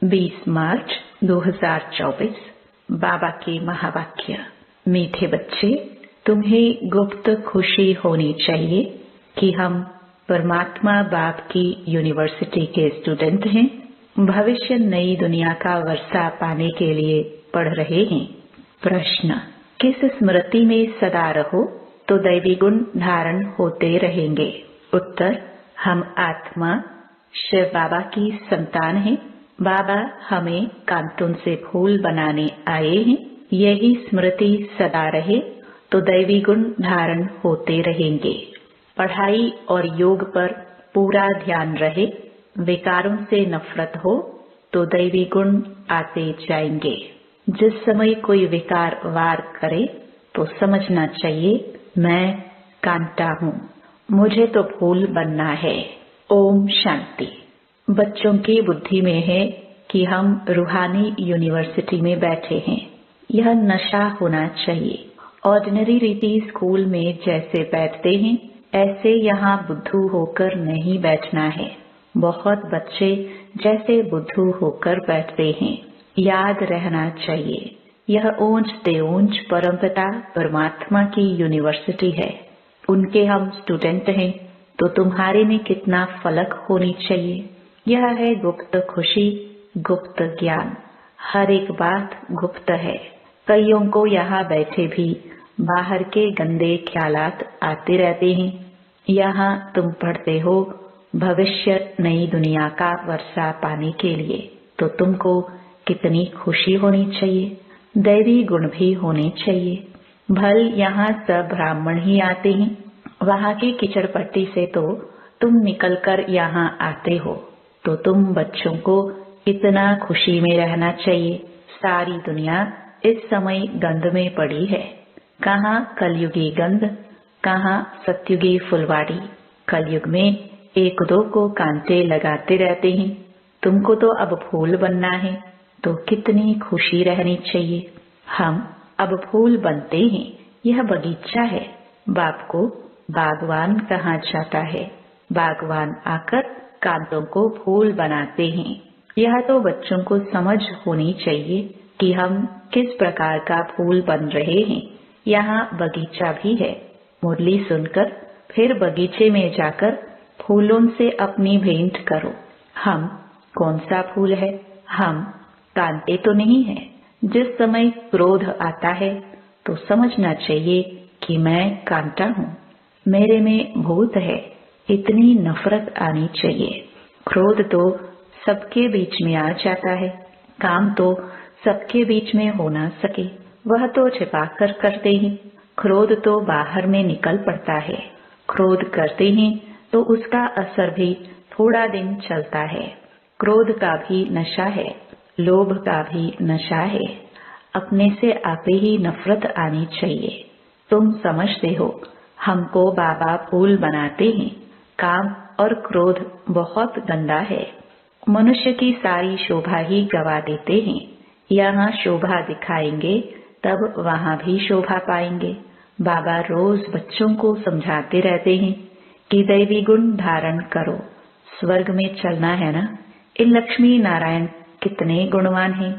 20 मार्च 2024। बाबा के महावाक्य। मीठे बच्चे, तुम्हें गुप्त खुशी होनी चाहिए कि हम परमात्मा बाप की यूनिवर्सिटी के स्टूडेंट हैं। भविष्य नई दुनिया का वर्षा पाने के लिए पढ़ रहे हैं। प्रश्न, किस स्मृति में सदा रहो तो दैवी गुण धारण होते रहेंगे? उत्तर, हम आत्मा शिव बाबा की संतान हैं। बाबा हमें कांटून से फूल बनाने आए हैं। यही स्मृति सदा रहे तो दैवी गुण धारण होते रहेंगे। पढ़ाई और योग पर पूरा ध्यान रहे। विकारों से नफरत हो तो दैवी गुण आते जाएंगे। जिस समय कोई विकार वार करे तो समझना चाहिए, मैं कांटा हूँ, मुझे तो फूल बनना है। ओम शांति। बच्चों की बुद्धि में है कि हम रूहानी यूनिवर्सिटी में बैठे हैं। यह नशा होना चाहिए। ऑर्डिनरी रीति स्कूल में जैसे बैठते हैं ऐसे यहाँ बुद्धू होकर नहीं बैठना है। बहुत बच्चे जैसे बुद्धू होकर बैठते हैं। याद रहना चाहिए, यह ऊंच से ऊंच परमपिता परमात्मा की यूनिवर्सिटी है। उनके हम स्टूडेंट हैं, तो तुम्हारे में कितना फलक होनी चाहिए। यह है गुप्त खुशी, गुप्त ज्ञान। हर एक बात गुप्त है। कईयों को यहाँ बैठे भी बाहर के गंदे ख्यालात आते रहते हैं। यहाँ तुम पढ़ते हो भविष्य नई दुनिया का वर्षा पाने के लिए, तो तुमको कितनी खुशी होनी चाहिए। दैवी गुण भी होने चाहिए। भल यहाँ सब ब्राह्मण ही आते हैं। वहाँ की कीचड़ पट्टी से तो तुम निकलकर यहाँ आते हो, तो तुम बच्चों को इतना खुशी में रहना चाहिए। सारी दुनिया इस समय गंध में पड़ी है। कहाँ कलयुगी गंध, कहाँ सत्युगी फुलवाड़ी। कलयुग में एक दो को कांटे लगाते रहते हैं। तुमको तो अब फूल बनना है, तो कितनी खुशी रहनी चाहिए। हम अब फूल बनते हैं। यह बगीचा है। बाप को बागवान कहा जाता है। बागवान आकर कांटों को फूल बनाते हैं। यह तो बच्चों को समझ होनी चाहिए कि हम किस प्रकार का फूल बन रहे हैं। यहाँ बगीचा भी है। मुरली सुनकर फिर बगीचे में जाकर फूलों से अपनी भेंट करो। हम कौन सा फूल है? हम कांटे तो नहीं है। जिस समय क्रोध आता है तो समझना चाहिए कि मैं कांटा हूँ, मेरे में भूत है। इतनी नफरत आनी चाहिए। क्रोध तो सबके बीच में आ जाता है। काम तो सबके बीच में हो ना सके, वह तो छिपा कर करते हैं। क्रोध तो बाहर में निकल पड़ता है। क्रोध करते हैं तो उसका असर भी थोड़ा दिन चलता है। क्रोध का भी नशा है, लोभ का भी नशा है। अपने से आपे ही नफरत आनी चाहिए। तुम समझते हो हमको बाबा फूल बनाते हैं। काम और क्रोध बहुत गंदा है। मनुष्य की सारी शोभा ही गवा देते हैं। यहाँ शोभा दिखाएंगे तब वहाँ भी शोभा पाएंगे। बाबा रोज बच्चों को समझाते रहते हैं कि दैवी गुण धारण करो, स्वर्ग में चलना है ना। इन लक्ष्मी नारायण कितने गुणवान हैं।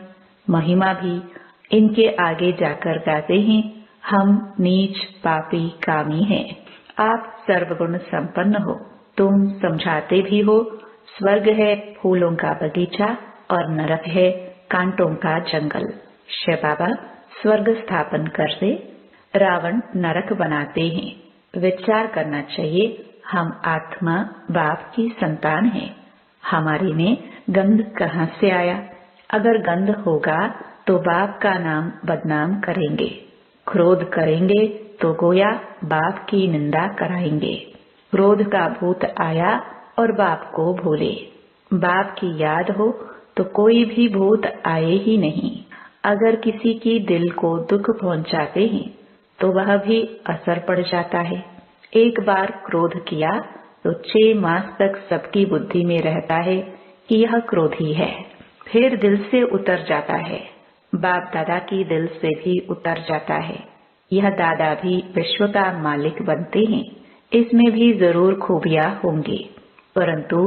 महिमा भी इनके आगे जाकर गाते हैं, हम नीच पापी कामी हैं। आप सर्वगुण संपन्न हो। तुम समझाते भी हो स्वर्ग है फूलों का बगीचा और नरक है कांटों का जंगल। शिव बाबा स्वर्ग स्थापन कर दे, रावण नरक बनाते हैं। विचार करना चाहिए, हम आत्मा बाप की संतान हैं। हमारे में गंध कहाँ से आया? अगर गंध होगा तो बाप का नाम बदनाम करेंगे। क्रोध करेंगे तो गोया बाप की निंदा कराएंगे। क्रोध का भूत आया और बाप को भूले। बाप की याद हो तो कोई भी भूत आए ही नहीं। अगर किसी की दिल को दुख पहुंचाते हैं तो वह भी असर पड़ जाता है। एक बार क्रोध किया तो 6 मास तक सबकी बुद्धि में रहता है कि यह क्रोधी है। फिर दिल से उतर जाता है। बाप दादा की दिल से भी उतर जाता है। यह दादा भी विश्व का मालिक बनते हैं। इसमें भी जरूर खूबियां होंगी, परंतु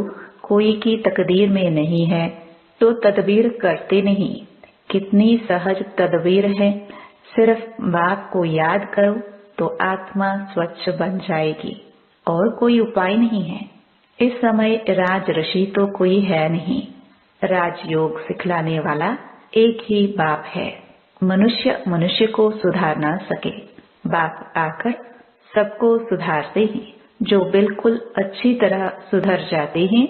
कोई की तकदीर में नहीं है तो तदबीर करते नहीं। कितनी सहज तदबीर है, सिर्फ बाप को याद करो तो आत्मा स्वच्छ बन जाएगी और कोई उपाय नहीं है। इस समय राज ऋषि तो कोई है नहीं, राजयोग सिखलाने वाला एक ही बाप है। मनुष्य मनुष्य को सुधार ना सके, बाप आकर सबको सुधारते हैं। जो बिल्कुल अच्छी तरह सुधर जाते हैं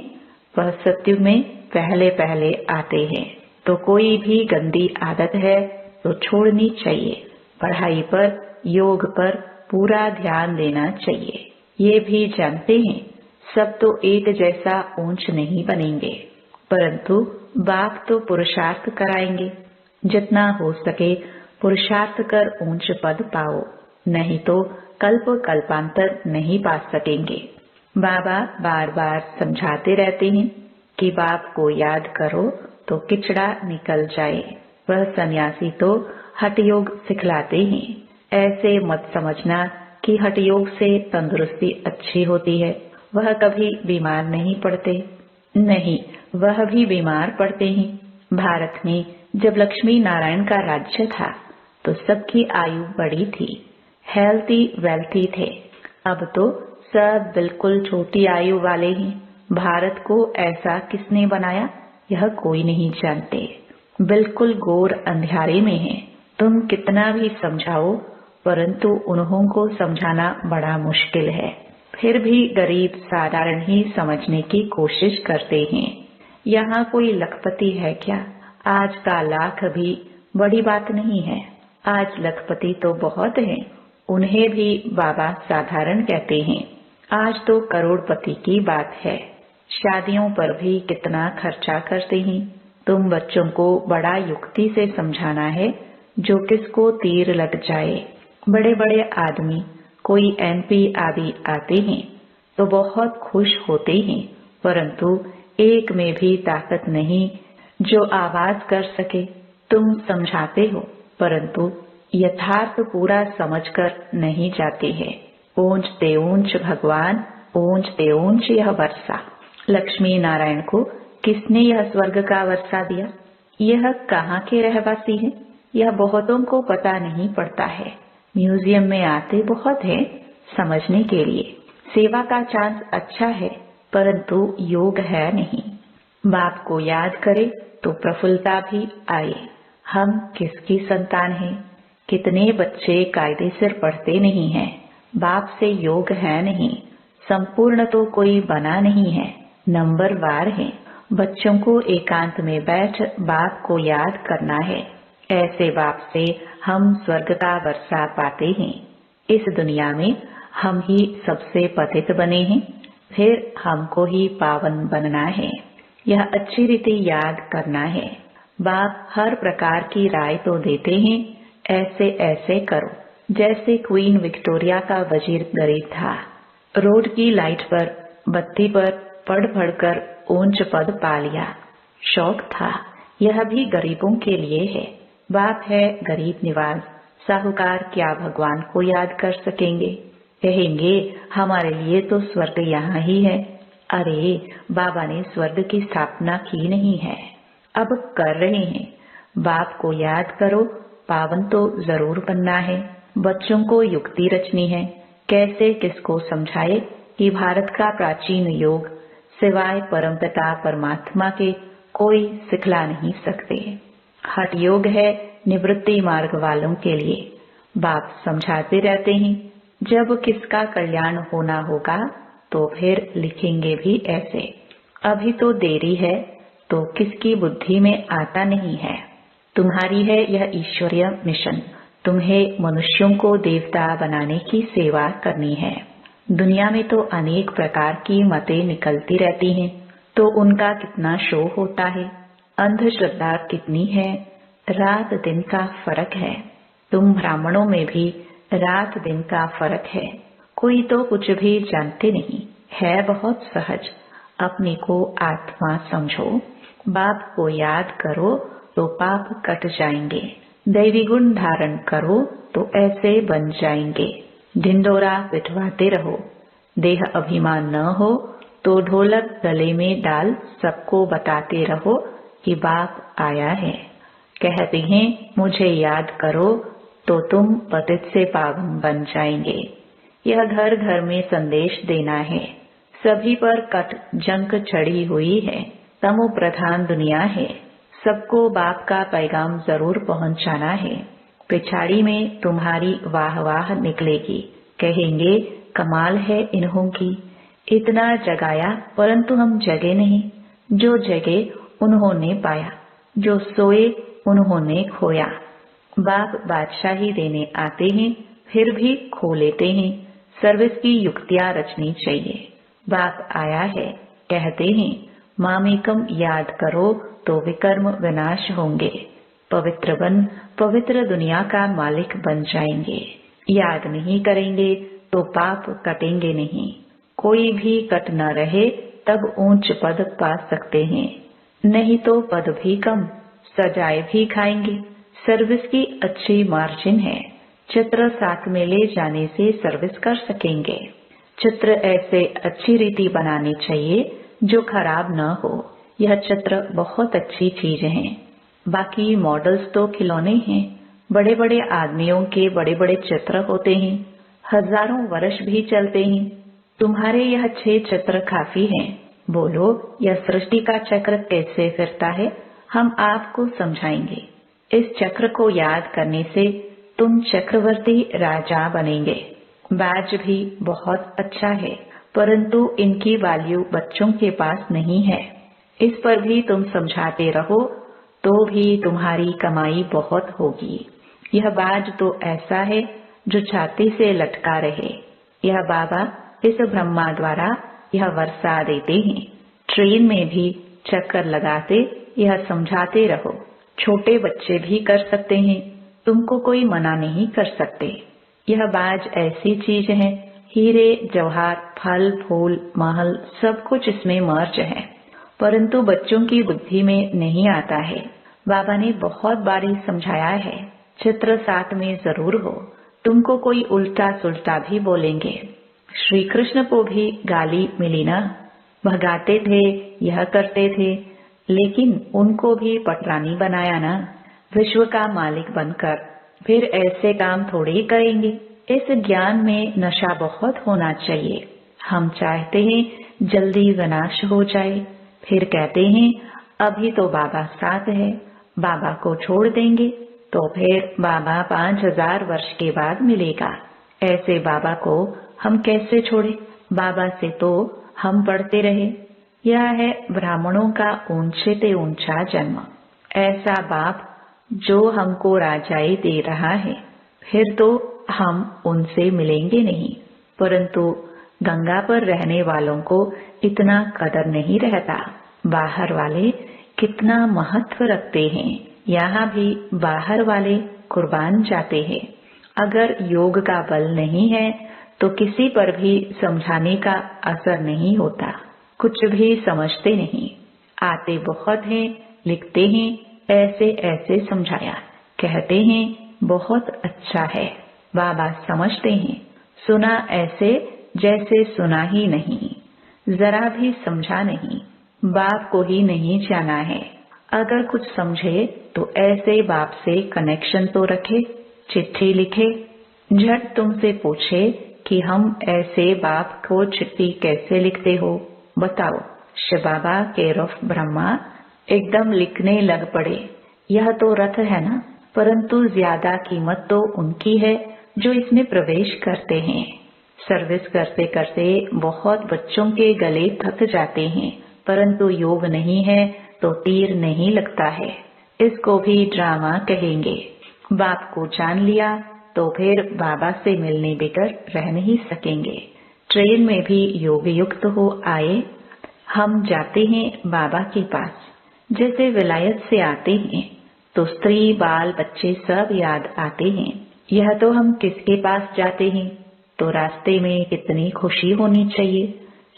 वह सत्युग में पहले पहले आते हैं। तो कोई भी गंदी आदत है तो छोड़नी चाहिए। पढ़ाई पर, योग पर पूरा ध्यान देना चाहिए। ये भी जानते हैं सब तो एक जैसा ऊंच नहीं बनेंगे, परंतु बाप तो पुरुषार्थ कराएंगे। जितना हो सके पुरुषार्थ कर ऊंच पद पाओ, नहीं तो कल्प कल्पांतर नहीं पा सकेंगे। बाबा बार बार समझाते रहते हैं कि बाप को याद करो तो किचड़ा निकल जाए। वह सन्यासी तो हठयोग सिखलाते हैं। ऐसे मत समझना कि हठयोग से तंदुरुस्ती अच्छी होती है। वह कभी बीमार नहीं पड़ते। नहीं, वह भी बीमार पड़ते हैं। भारत में जब लक्ष्मी नारायण का राज्य था तो सबकी आयु बड़ी थी, हेल्थी वेल्थी थे। अब तो सब बिल्कुल छोटी आयु वाले हैं। भारत को ऐसा किसने बनाया यह कोई नहीं जानते। बिल्कुल घोर अंधियारे में है। तुम कितना भी समझाओ परंतु उन्हों को समझाना बड़ा मुश्किल है। फिर भी गरीब साधारण ही समझने की कोशिश करते हैं। यहाँ कोई लखपति है क्या? आज का लाख भी बड़ी बात नहीं है। आज लखपति तो बहुत हैं, उन्हें भी बाबा साधारण कहते हैं। आज तो करोड़पति की बात है। शादियों पर भी कितना खर्चा करते हैं। तुम बच्चों को बड़ा युक्ति से समझाना है जो किसको तीर लग जाए। बड़े बड़े आदमी कोई MP आदि आते हैं तो बहुत खुश होते हैं, परंतु एक में भी ताकत नहीं जो आवाज कर सके। तुम समझाते हो परंतु यथार्थ पूरा समझकर नहीं जाते हैं। ऊंच ते ऊंच भगवान, ऊंच ते ऊंच यह वर्षा। लक्ष्मी नारायण को किसने यह स्वर्ग का वर्षा दिया? यह कहाँ के रहवासी हैं? यह बहुतों को पता नहीं पड़ता है। म्यूजियम में आते बहुत हैं समझने के लिए। सेवा का चांस अच्छा है परंतु योग है नहीं। बाप को याद करे तो प्रफुल्लता भी आए। हम किसकी संतान हैं? कितने बच्चे कायदे से पढ़ते नहीं हैं। बाप से योग है नहीं। संपूर्ण तो कोई बना नहीं है, नंबरवार है। बच्चों को एकांत में बैठ बाप को याद करना है। ऐसे बाप से हम स्वर्ग का वर्षा पाते हैं। इस दुनिया में हम ही सबसे पतित बने हैं, फिर हमको ही पावन बनना है। यह अच्छी रीति याद करना है। बाप हर प्रकार की राय तो देते हैं, ऐसे ऐसे करो। जैसे क्वीन विक्टोरिया का वजीर गरीब था, रोड की लाइट पर, बत्ती पर पढ़ पढ़कर ऊंच पद पा लिया। शौक था। यह भी गरीबों के लिए है। बाप है गरीब निवाज। साहूकार क्या भगवान को याद कर सकेंगे? कहेंगे हमारे लिए तो स्वर्ग यहाँ ही है। अरे बाबा ने स्वर्ग की स्थापना की नहीं है, अब कर रहे हैं। बाप को याद करो, पावन तो जरूर बनना है। बच्चों को युक्ति रचनी है। कैसे किसको समझाए कि भारत का प्राचीन योग सिवाय परमपिता परमात्मा के कोई सिखला नहीं सकते। हठ योग है निवृत्ति मार्ग वालों के लिए। बाप समझाते रहते हैं। जब किसका कल्याण होना होगा तो फिर लिखेंगे भी ऐसे। अभी तो देरी है तो किसकी बुद्धि में आता नहीं है। तुम्हारी है यह ईश्वरीय मिशन। तुम्हें मनुष्यों को देवता बनाने की सेवा करनी है। दुनिया में तो अनेक प्रकार की मतें निकलती रहती हैं, तो उनका कितना शो होता है। अंधश्रद्धा कितनी है। रात दिन का फर्क है। तुम ब्राह्मणों में भी रात दिन का फर्क है। कोई तो कुछ भी जानते नहीं है, बहुत सहज। अपने को आत्मा समझो। बाप को याद करो तो पाप कट जाएंगे। दैवी गुण धारण करो तो ऐसे बन जाएंगे। ढिंडोरा पिटवाते रहो। देह अभिमान न हो तो ढोलक गले में डाल सबको बताते रहो कि बाप आया है। कहते हैं मुझे याद करो तो तुम पतित से पावन बन जाएंगे। यह घर घर में संदेश देना है। सभी पर कट जंक चढ़ी हुई है। तमो प्रधान दुनिया है। सबको बाप का पैगाम जरूर पहुंचाना है। पिछाड़ी में तुम्हारी वाह वाह निकलेगी। कहेंगे कमाल है इन्हों की, इतना जगाया परंतु हम जगे नहीं। जो जगे उन्होंने पाया, जो सोए उन्होंने खोया। बाप बादशाही देने आते हैं फिर भी खो लेते हैं। सर्विस की युक्तियां रचनी चाहिए। बाप आया है, कहते हैं मामेकम याद करो तो विकर्म विनाश होंगे। पवित्र बन पवित्र दुनिया का मालिक बन जाएंगे। याद नहीं करेंगे तो पाप कटेंगे नहीं। कोई भी कट न रहे तब ऊंच पद पा सकते हैं, नहीं तो पद भी कम, सजाए भी खाएंगे। सर्विस की अच्छी मार्जिन है। चित्र साथ में ले जाने से सर्विस कर सकेंगे। चित्र ऐसे अच्छी रीति बनानी चाहिए जो खराब न हो। यह चित्र बहुत अच्छी चीज है। बाकी मॉडल्स तो खिलौने हैं। बड़े बड़े आदमियों के बड़े बड़े चित्र होते हैं, हजारों वर्ष भी चलते हैं। तुम्हारे यह 6 चित्र काफी हैं। बोलो यह सृष्टि का चक्र कैसे फिरता है, हम आपको समझाएंगे। इस चक्र को याद करने से तुम चक्रवर्ती राजा बनेंगे। बैज भी बहुत अच्छा है परंतु इनकी वैल्यू बच्चों के पास नहीं है। इस पर भी तुम समझाते रहो तो भी तुम्हारी कमाई बहुत होगी। यह बाज तो ऐसा है जो छाती से लटका रहे। यह बाबा इस ब्रह्मा द्वारा यह वर्षा देते हैं। ट्रेन में भी चक्कर लगाते यह समझाते रहो। छोटे बच्चे भी कर सकते हैं, तुमको कोई मना नहीं कर सकते। यह बाज ऐसी चीज है, हीरे जवाहर फल फूल महल सब कुछ इसमें मर्ज है, परंतु बच्चों की बुद्धि में नहीं आता है। बाबा ने बहुत बारी समझाया है, चित्र साथ में जरूर हो। तुमको कोई उल्टा सुल्टा भी बोलेंगे। श्री कृष्ण को भी गाली मिली ना, भगाते थे, यह करते थे, लेकिन उनको भी पटरानी बनाया ना, विश्व का मालिक बनकर। फिर ऐसे काम थोड़े ही करेंगे। इस ज्ञान में नशा बहुत होना चाहिए। हम चाहते हैं जल्दी विनाश हो जाए, फिर कहते हैं अभी तो बाबा साथ है, बाबा को छोड़ देंगे तो फिर बाबा 5000 वर्ष के बाद मिलेगा। ऐसे बाबा को हम कैसे छोड़े? बाबा से तो हम पढ़ते रहे। यह है ब्राह्मणों का ऊंचे से ऊंचा जन्म। ऐसा बाप जो हमको राजाई दे रहा है, फिर तो हम उनसे मिलेंगे नहीं। परंतु गंगा पर रहने वालों को इतना कदर नहीं रहता। बाहर वाले कितना महत्व रखते हैं, यहाँ भी बाहर वाले कुर्बान जाते हैं। अगर योग का बल नहीं है तो किसी पर भी समझाने का असर नहीं होता। कुछ भी समझते नहीं। आते बहुत हैं, लिखते हैं, ऐसे ऐसे समझाया, कहते हैं बहुत अच्छा है। बाबा समझते हैं, सुना ऐसे जैसे सुना ही नहीं, जरा भी समझा नहीं। बाप को ही नहीं जाना है। अगर कुछ समझे तो ऐसे बाप से कनेक्शन तो रखे, चिट्ठी लिखे, झट तुमसे पूछे कि हम ऐसे बाप को चिट्ठी कैसे लिखते हो, बताओ। शिव बाबा केयर ऑफ ब्रह्मा एकदम लिखने लग पड़े। यह तो रथ है ना, परंतु ज्यादा कीमत तो उनकी है जो इसमें प्रवेश करते हैं। सर्विस करते करते बहुत बच्चों के गले थक जाते हैं, परंतु योग नहीं है तो तीर नहीं लगता है। इसको भी ड्रामा कहेंगे। बाप को जान लिया तो फिर बाबा से मिलने बगैर रह नहीं सकेंगे। ट्रेन में भी योग युक्त हो आए। हम जाते हैं बाबा के पास, जैसे विलायत से आते हैं तो स्त्री बाल बच्चे सब याद आते हैं। यह तो हम किसके पास जाते हैं तो रास्ते में कितनी खुशी होनी चाहिए।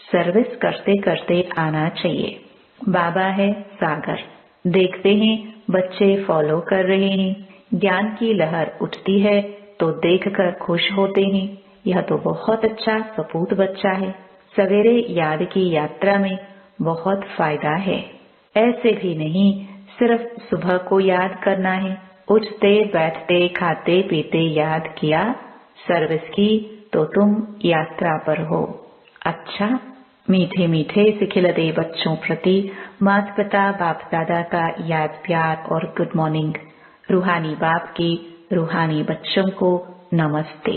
सर्विस करते करते आना चाहिए। बाबा है सागर, देखते हैं बच्चे फॉलो कर रहे हैं। ज्ञान की लहर उठती है तो देखकर खुश होते हैं। यह तो बहुत अच्छा सपूत बच्चा है। सवेरे याद की यात्रा में बहुत फायदा है। ऐसे भी नहीं सिर्फ सुबह को याद करना है। उठते बैठते खाते पीते याद किया, सर्विस की तो तुम यात्रा पर हो। अच्छा, मीठे मीठे सिखिलते बच्चों प्रति माता पिता बाप दादा का याद प्यार और गुड मॉर्निंग। रूहानी बाप की रूहानी बच्चों को नमस्ते।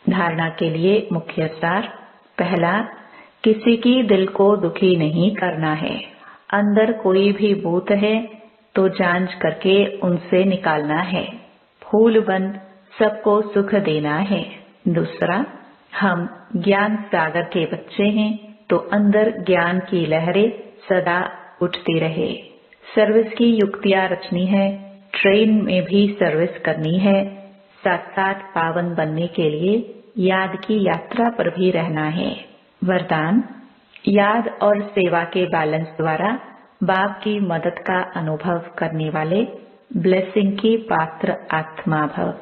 धारणा के लिए मुख्य सार। पहला, किसी की दिल को दुखी नहीं करना है। अंदर कोई भी भूत है तो जांच करके उनसे निकालना है। फूल बन सबको सुख देना है। दूसरा, हम ज्ञान सागर के बच्चे हैं तो अंदर ज्ञान की लहरें सदा उठती रहे। सर्विस की युक्तियां रचनी है, ट्रेन में भी सर्विस करनी है, साथ साथ पावन बनने के लिए याद की यात्रा पर भी रहना है। वरदान, याद और सेवा के बैलेंस द्वारा बाप की मदद का अनुभव करने वाले ब्लेसिंग की पात्र आत्मा भव।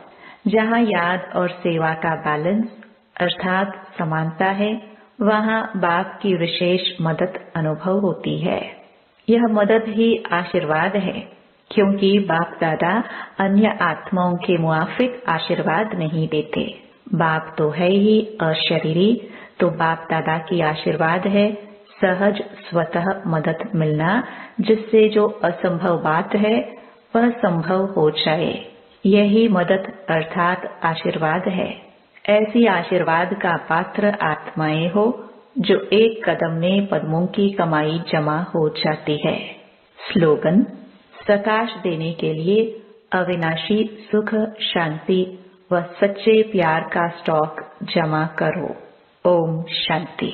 जहाँ याद और सेवा का बैलेंस अर्थात समानता है, वहाँ बाप की विशेष मदद अनुभव होती है। यह मदद ही आशीर्वाद है, क्योंकि बाप दादा अन्य आत्माओं के मुआफिक आशीर्वाद नहीं देते। बाप तो है ही अशरीरी, तो बाप दादा की आशीर्वाद है सहज स्वतः मदद मिलना, जिससे जो असंभव बात है वह संभव हो जाए। यही मदद अर्थात आशीर्वाद है। ऐसी आशीर्वाद का पात्र आत्माएं हो जो एक कदम में पद्मों की कमाई जमा हो जाती है। स्लोगन, प्रकाश देने के लिए अविनाशी सुख शांति व सच्चे प्यार का स्टॉक जमा करो। ओम शांति।